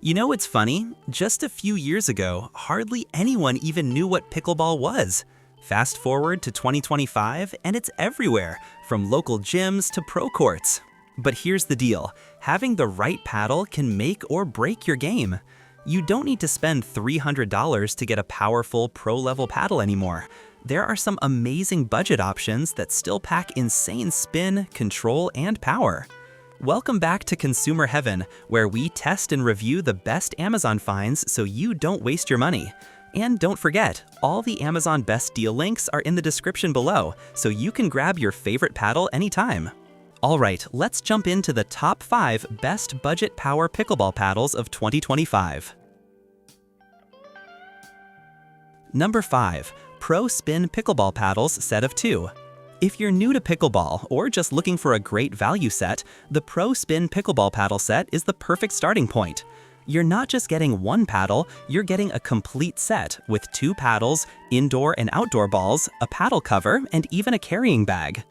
You know what's funny? Just a few years ago, hardly anyone even knew what pickleball was. Fast forward to 2025, and it's everywhere, from local gyms to pro courts. But here's the deal, having the right paddle can make or break your game. You don't need to spend $300 to get a powerful pro-level paddle anymore. There are some amazing budget options that still pack insane spin, control, and power. Welcome back to Consumer Heaven, where we test and review the best Amazon finds so you don't waste your money. And don't forget, all the Amazon Best Deal links are in the description below, so you can grab your favorite paddle anytime. Alright, let's jump into the top 5 best budget power pickleball paddles of 2025. Number 5. Pro Spin Pickleball Paddles Set of 2. If you're new to pickleball or just looking for a great value set, the Pro Spin Pickleball Paddle set is the perfect starting point. You're not just getting one paddle, you're getting a complete set with 2 paddles, indoor and outdoor balls, a paddle cover, and even a carrying bag.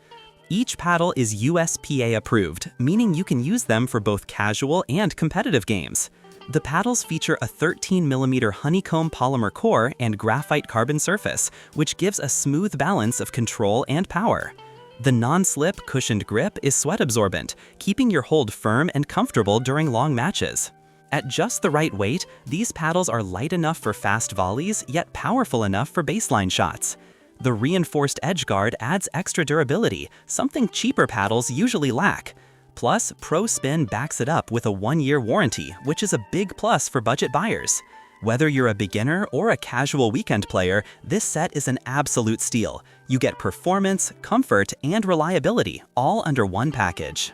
Each paddle is USPA approved, meaning you can use them for both casual and competitive games. The paddles feature a 13mm honeycomb polymer core and graphite carbon surface, which gives a smooth balance of control and power. The non-slip cushioned grip is sweat absorbent, keeping your hold firm and comfortable during long matches. At just the right weight, these paddles are light enough for fast volleys, yet powerful enough for baseline shots. The reinforced edge guard adds extra durability, something cheaper paddles usually lack. Plus, Pro Spin backs it up with a 1-year warranty, which is a big plus for budget buyers. Whether you're a beginner or a casual weekend player, this set is an absolute steal. You get performance, comfort, and reliability, all under one package.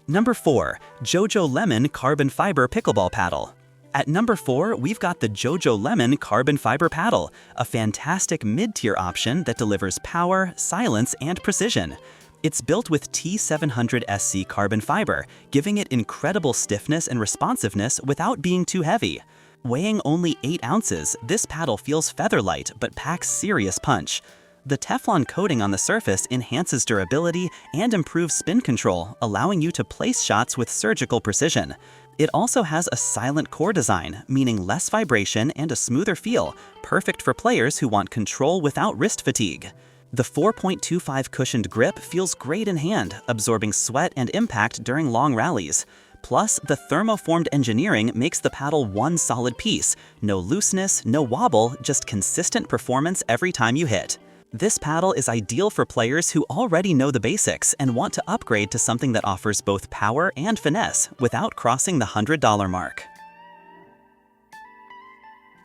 Number 4. JoJo Lemon Carbon Fiber Pickleball Paddle. At number 4, we've got the JoJo Lemon Carbon Fiber Paddle, a fantastic mid-tier option that delivers power, silence, and precision. It's built with T700SC carbon fiber, giving it incredible stiffness and responsiveness without being too heavy. Weighing only 8 ounces, this paddle feels feather-light but packs serious punch. The Teflon coating on the surface enhances durability and improves spin control, allowing you to place shots with surgical precision. It also has a silent core design, meaning less vibration and a smoother feel, perfect for players who want control without wrist fatigue. The 4.25 cushioned grip feels great in hand, absorbing sweat and impact during long rallies. Plus, the thermoformed engineering makes the paddle one solid piece. No looseness, no wobble, just consistent performance every time you hit. This paddle is ideal for players who already know the basics and want to upgrade to something that offers both power and finesse without crossing the $100 mark.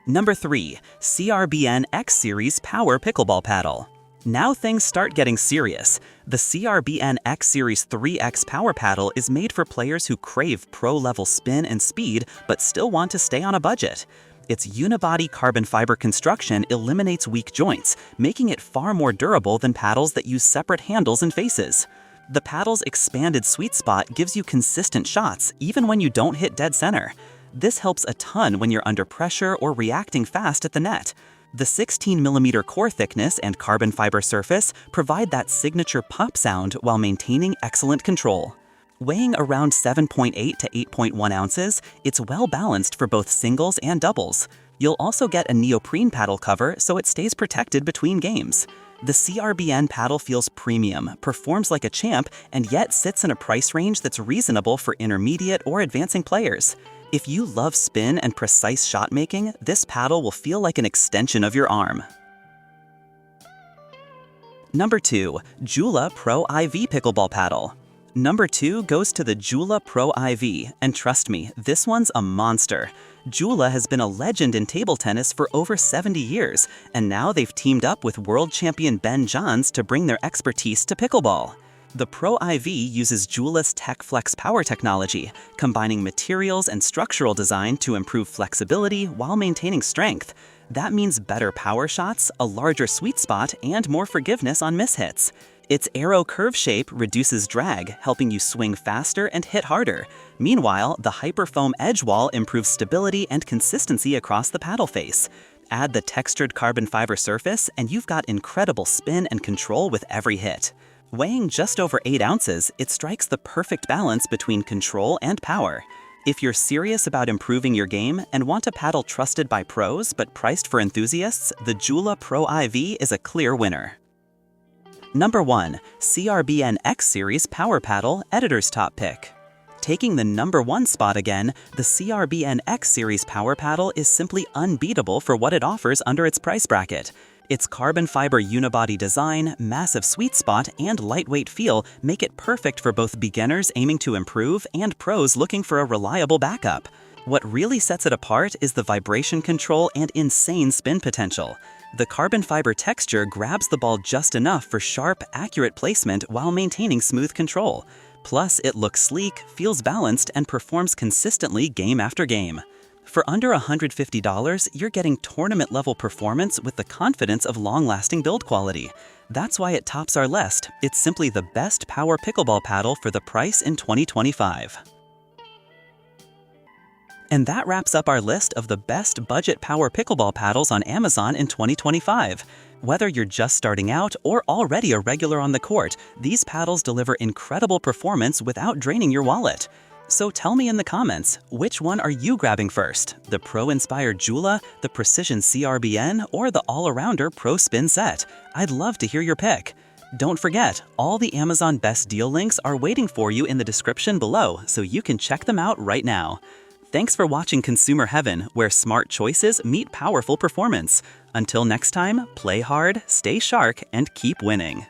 Number 3. CRBN X Series Power Pickleball Paddle. Now things start getting serious. The CRBN X Series 3X Power Paddle is made for players who crave pro-level spin and speed but still want to stay on a budget. Its unibody carbon fiber construction eliminates weak joints, making it far more durable than paddles that use separate handles and faces. The paddle's expanded sweet spot gives you consistent shots, even when you don't hit dead center. This helps a ton when you're under pressure or reacting fast at the net. The 16mm core thickness and carbon fiber surface provide that signature pop sound while maintaining excellent control. Weighing around 7.8 to 8.1 ounces, it's well balanced for both singles and doubles. You'll also get a neoprene paddle cover so it stays protected between games. The CRBN paddle feels premium, performs like a champ, and yet sits in a price range that's reasonable for intermediate or advancing players. If you love spin and precise shot making, this paddle will feel like an extension of your arm. Number 2. Jula Pro IV Pickleball Paddle. Number 2 goes to the Jula Pro IV, and trust me, this one's a monster. Jula has been a legend in table tennis for over 70 years, and now they've teamed up with world champion Ben Johns to bring their expertise to pickleball. The Pro IV uses Jula's TechFlex power technology, combining materials and structural design to improve flexibility while maintaining strength. That means better power shots, a larger sweet spot, and more forgiveness on mishits. Its arrow curve shape reduces drag, helping you swing faster and hit harder. Meanwhile, the Hyperfoam edge wall improves stability and consistency across the paddle face. Add the textured carbon fiber surface, and you've got incredible spin and control with every hit. Weighing just over 8 ounces, it strikes the perfect balance between control and power. If you're serious about improving your game and want a paddle trusted by pros but priced for enthusiasts, the Jula Pro IV is a clear winner. Number 1. CRBN X Series Power Paddle, Editor's Top Pick. Taking the number 1 spot again, the CRBN X Series Power Paddle is simply unbeatable for what it offers under its price bracket. Its carbon fiber unibody design, massive sweet spot, and lightweight feel make it perfect for both beginners aiming to improve and pros looking for a reliable backup. What really sets it apart is the vibration control and insane spin potential. The carbon fiber texture grabs the ball just enough for sharp, accurate placement while maintaining smooth control. Plus, it looks sleek, feels balanced, and performs consistently game after game. For under $150, you're getting tournament-level performance with the confidence of long-lasting build quality. That's why it tops our list. It's simply the best power pickleball paddle for the price in 2025. And that wraps up our list of the best budget power pickleball paddles on Amazon in 2025. Whether you're just starting out or already a regular on the court, these paddles deliver incredible performance without draining your wallet. So tell me in the comments, which one are you grabbing first? The Pro-inspired Jula, the Precision CRBN, or the all-arounder Pro Spin set? I'd love to hear your pick. Don't forget, all the Amazon Best Deal links are waiting for you in the description below, so you can check them out right now. Thanks for watching Consumer Heaven, where smart choices meet powerful performance. Until next time, play hard, stay sharp, and keep winning.